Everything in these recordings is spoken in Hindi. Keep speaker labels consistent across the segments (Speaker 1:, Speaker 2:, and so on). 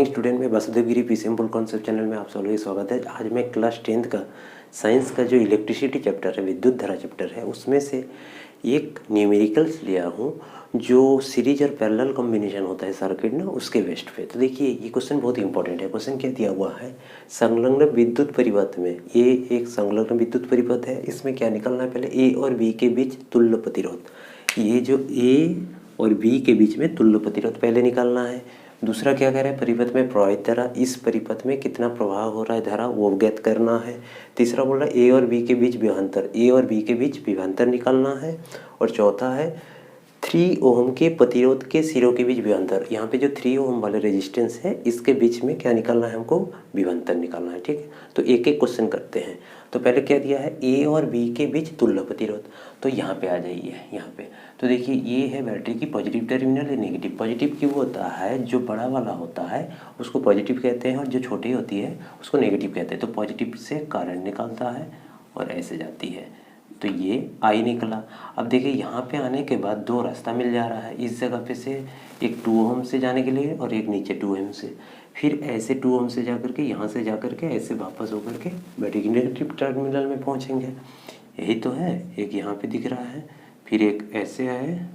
Speaker 1: मॉर्निंग स्टूडेंट में वासुदेव गिरी पी सिंपल कॉन्सेप्ट चैनल में आप सभी का स्वागत है। आज मैं क्लास 10th का साइंस का जो इलेक्ट्रिसिटी चैप्टर है, विद्युत धारा चैप्टर है, उसमें से एक न्यूमेरिकल्स लिया हूँ जो सीरीज और पैरेलल कॉम्बिनेशन होता है सर्किट ना, उसके बेस्ट पे। तो देखिए ये क्वेश्चन बहुत इंपॉर्टेंट है। क्वेश्चन क्या दिया हुआ है, संलग्न विद्युत परिपथ में, ये एक संलग्न विद्युत परिपथ है, इसमें क्या निकलना है, पहले ए और बी के बीच तुल्य प्रतिरोध। ये जो ए और बी के बीच में तुल्य प्रतिरोध पहले निकालना है। दूसरा क्या कह रहा है, परिपथ में प्रवाहित धारा, इस परिपथ में कितना प्रभाव हो रहा है धारा, वो ज्ञात करना है। तीसरा बोल रहा है ए और बी के बीच विभवांतर, ए और बी के बीच विभवांतर निकालना है। और चौथा है 3 ओम के प्रतिरोध के सिरों के बीच विभवांतर। यहाँ पे जो 3 ओम वाले रेजिस्टेंस है, इसके बीच में क्या निकालना है, हमको विभवांतर निकालना है। ठीक है, तो एक एक क्वेश्चन करते हैं। तो पहले क्या दिया है, ए और बी के बीच तुल्य प्रतिरोध। तो यहाँ पे आ जाइए, यहाँ पे तो देखिए ये है बैटरी की पॉजिटिव टर्मिनल या नेगेटिव। पॉजिटिव क्यों होता है, जो बड़ा वाला होता है उसको पॉजिटिव कहते हैं और जो छोटी होती है उसको नेगेटिव कहते हैं। तो पॉजिटिव से करंट निकलता है और ऐसे जाती है, तो ये आई निकला। अब देखिए यहाँ पे आने के बाद दो रास्ता मिल जा रहा है, इस जगह पे से एक 2 ओम से जाने के लिए और एक नीचे 2 ओम से, फिर ऐसे 2 ओम से जाकर के यहाँ से जाकर के ऐसे वापस होकर के बैटरी की नेगेटिव टर्मिनल में पहुँचेंगे। यही तो है, एक यहाँ पे दिख रहा है, फिर एक ऐसे आए,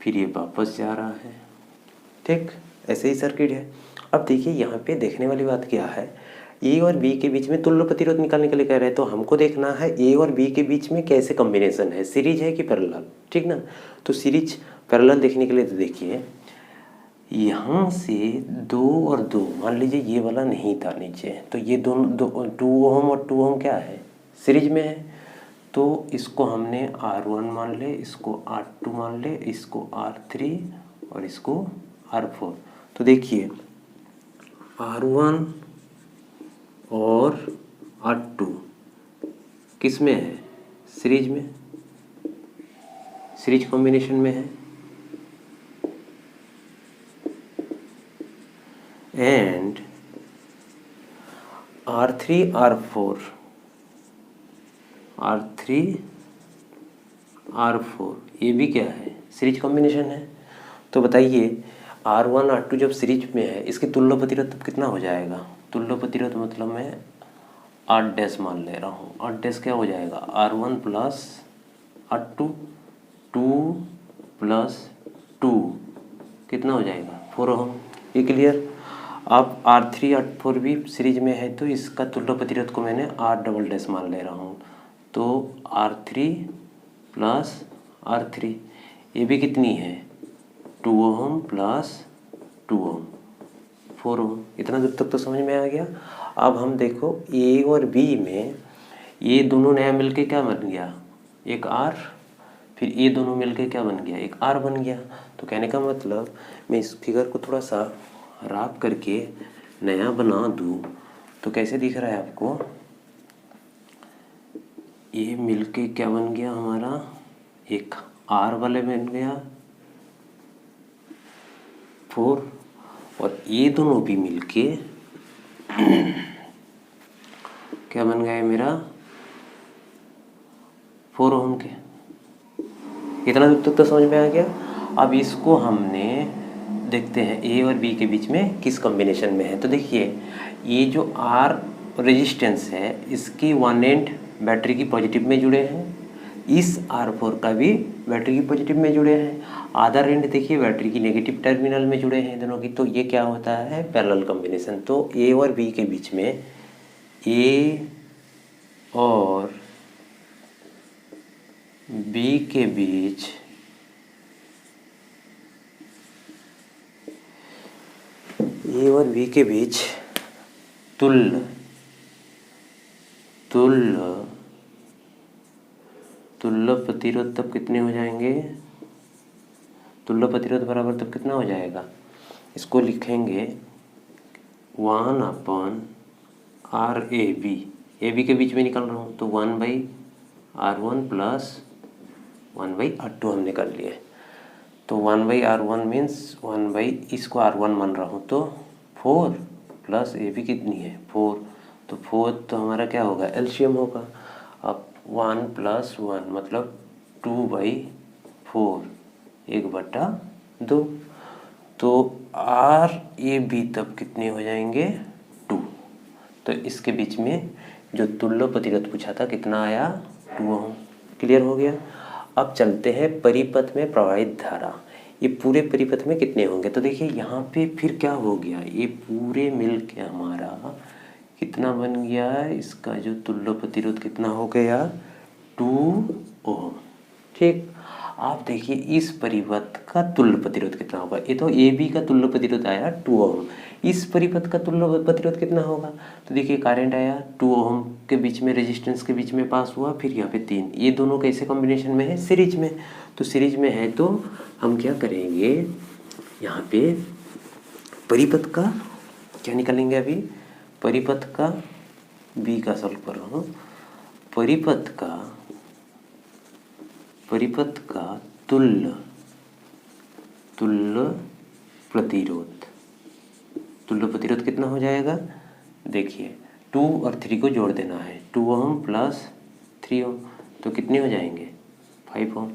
Speaker 1: फिर ये वापस जा रहा है। ठीक, ऐसे ही सर्किट है। अब देखिए यहाँ पे देखने वाली बात क्या है, ए और बी के बीच में तुल्य प्रतिरोध निकालने के लिए कह रहे हैं, तो हमको देखना है ए और बी के बीच में कैसे कॉम्बिनेशन है, सीरीज है कि पैरेलल। ठीक ना, तो सीरीज पैरेलल देखने के लिए तो देखिए यहाँ से 2 और 2, मान लीजिए ये वाला नहीं था नीचे, तो ये दोनों 2 ओम और 2 ओम क्या है, सीरीज में है। तो इसको हमने R1 मान ले, इसको R2 मान ले, इसको R3 और इसको R4। तो देखिए R1 और R2 किस में है, सीरीज में, सीरीज कॉम्बिनेशन में है। एंड R3 R4 ये भी क्या है, सीरीज कॉम्बिनेशन है। तो बताइए R1 R2 जब सीरीज में है, इसकी तुल्य प्रतिरोध तब कितना हो जाएगा, तुल्य प्रतिरोध मतलब मैं 8 डैश मान ले रहा हूँ। 8 डैश क्या हो जाएगा, R1 प्लस R2, 2 प्लस 2 कितना हो जाएगा, 4 ओम। ये क्लियर। अब R3 R4 भी सीरीज में है, तो इसका तुल्य प्रतिरोध को मैंने R डबल डैश मान ले रहा हूँ। तो R3 प्लस R3 ये भी कितनी है, 2 ओम प्लस 2 ओम, 4 ओम। इतना दूर तक तो समझ में आ गया। अब हम देखो ए और बी में ये दोनों नया मिलके क्या बन गया, एक R, फिर ये दोनों मिलके क्या बन गया, एक R बन गया। तो कहने का मतलब मैं इस फिगर को थोड़ा सा राप करके नया बना दूँ तो कैसे दिख रहा है आपको, ये मिलके क्या बन गया हमारा, एक R वाले बन गया 4, और ये दोनों भी मिलके क्या बन गया मेरा, 4 ओम के। इतना दूर तक तो समझ में आ गया। अब इसको हमने देखते हैं ए और बी के बीच में किस कॉम्बिनेशन में है। तो देखिए ये जो R रेजिस्टेंस है, इसकी 1 एंड बैटरी की पॉजिटिव में जुड़े हैं, इस R4 का भी बैटरी की पॉजिटिव में जुड़े हैं, अदर एंड देखिए बैटरी की नेगेटिव टर्मिनल में जुड़े हैं दोनों की। तो ये क्या होता है, पैरेलल कॉम्बिनेशन। तो ए और बी के बीच में, ए और बी के बीच ए और बी के बीच तुल्य प्रतिरोध तब कितने हो जाएंगे, तुल्य प्रतिरोध बराबर तब कितना हो जाएगा, इसको लिखेंगे 1/RAB। AB के बीच में निकाल रहा हूँ, तो 1/R1 प्लस 1/R2 हमने कर लिए। तो 1/R1 मीन्स 1/ इसको R1 मान रहा हूँ, तो 4 प्लस AB कितनी है, 4। तो 4 तो हमारा क्या होगा, एलसीएम होगा। अब 1 + 1 मतलब 2/4, 1/2। तो आर ए बी तब कितने हो जाएंगे 2। तो इसके बीच में जो तुल्य प्रतिरोध पूछा था कितना आया 2 ओम। क्लियर हो गया। अब चलते हैं परिपथ में प्रवाहित धारा। ये पूरे परिपथ में कितने होंगे, तो देखिए यहाँ पे फिर क्या हो गया, ये पूरे मिल के हमारा कितना बन गया, इसका जो तुल्य प्रतिरोध कितना हो गया 2 ओम। ठीक, आप देखिए इस परिपथ का तुल्य प्रतिरोध कितना होगा। ये तो ए बी का तुल्य प्रतिरोध आया 2 ओम, इस परिपथ का तुल्य प्रतिरोध कितना होगा, तो देखिए करंट आया 2 ओम के बीच में, रेजिस्टेंस के बीच में पास हुआ, फिर यहाँ पे 3, ये दोनों कैसे कॉम्बिनेशन में है, सीरीज में। तो सीरीज में है तो हम क्या करेंगे, यहाँ पे परिपथ का क्या निकालेंगे, अभी परिपथ का बी का सॉल्व कर रहा हूँ। परिपथ का तुल्य प्रतिरोध कितना हो जाएगा, देखिए 2 और 3 को जोड़ देना है, 2 ओम प्लस 3 ओम, तो कितने हो जाएंगे 5 ओम।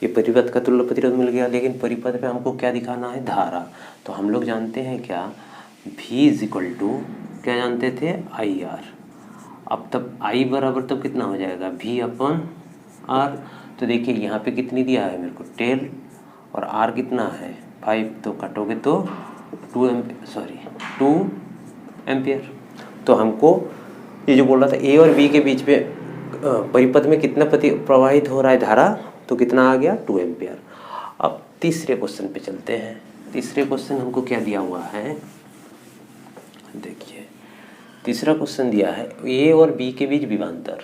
Speaker 1: ये परिपथ का तुल्य प्रतिरोध मिल गया। लेकिन परिपथ पे हमको क्या दिखाना है, धारा। तो हम लोग जानते हैं क्या, V इज इक्वल टू क्या जानते थे, आई आर। अब तब I बराबर तब कितना हो जाएगा, V अपन R। तो देखिए यहाँ पे कितनी दिया है मेरे को 10 और R कितना है 5, तो कटोगे तो 2 एम्पियर। तो हमको ये जो बोल रहा था A और B के बीच में परिपथ में कितना प्रवाहित हो रहा है धारा, तो कितना आ गया 2 एम्पियर। अब तीसरे क्वेश्चन पे चलते हैं। तीसरे क्वेश्चन हमको क्या दिया हुआ है, देखिए तीसरा क्वेश्चन दिया है ए और बी के बीच विभवांतर,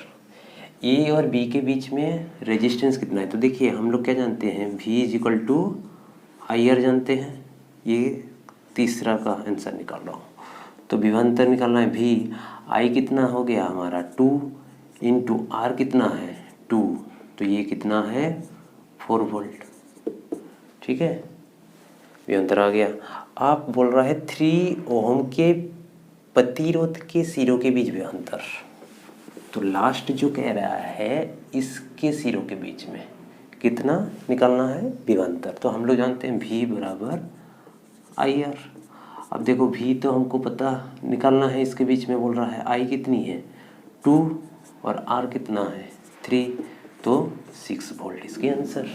Speaker 1: ए और बी के बीच में रेजिस्टेंस कितना है। तो देखिए हम लोग क्या जानते हैं, V is equal to I R जानते हैं। ये तीसरा का आंसर निकाल रहा हूँ। तो विभवांतर निकालना है, V आई कितना हो गया हमारा 2 इंटू आर कितना है 2, तो ये कितना है 4 वोल्ट। ठीक है, विभवांतर आ गया। आप बोल रहा है 3 ओम के प्रतिरोध के सिरों के बीच विभवांतर, तो लास्ट जो कह रहा है इसके सिरों के बीच में कितना निकालना है विभवांतर। तो हम लोग जानते हैं V बराबर आई आर। अब देखो V तो हमको पता निकालना है, इसके बीच में बोल रहा है I कितनी है 2 और R कितना है 3, तो 6 वोल्ट इसकी आंसर।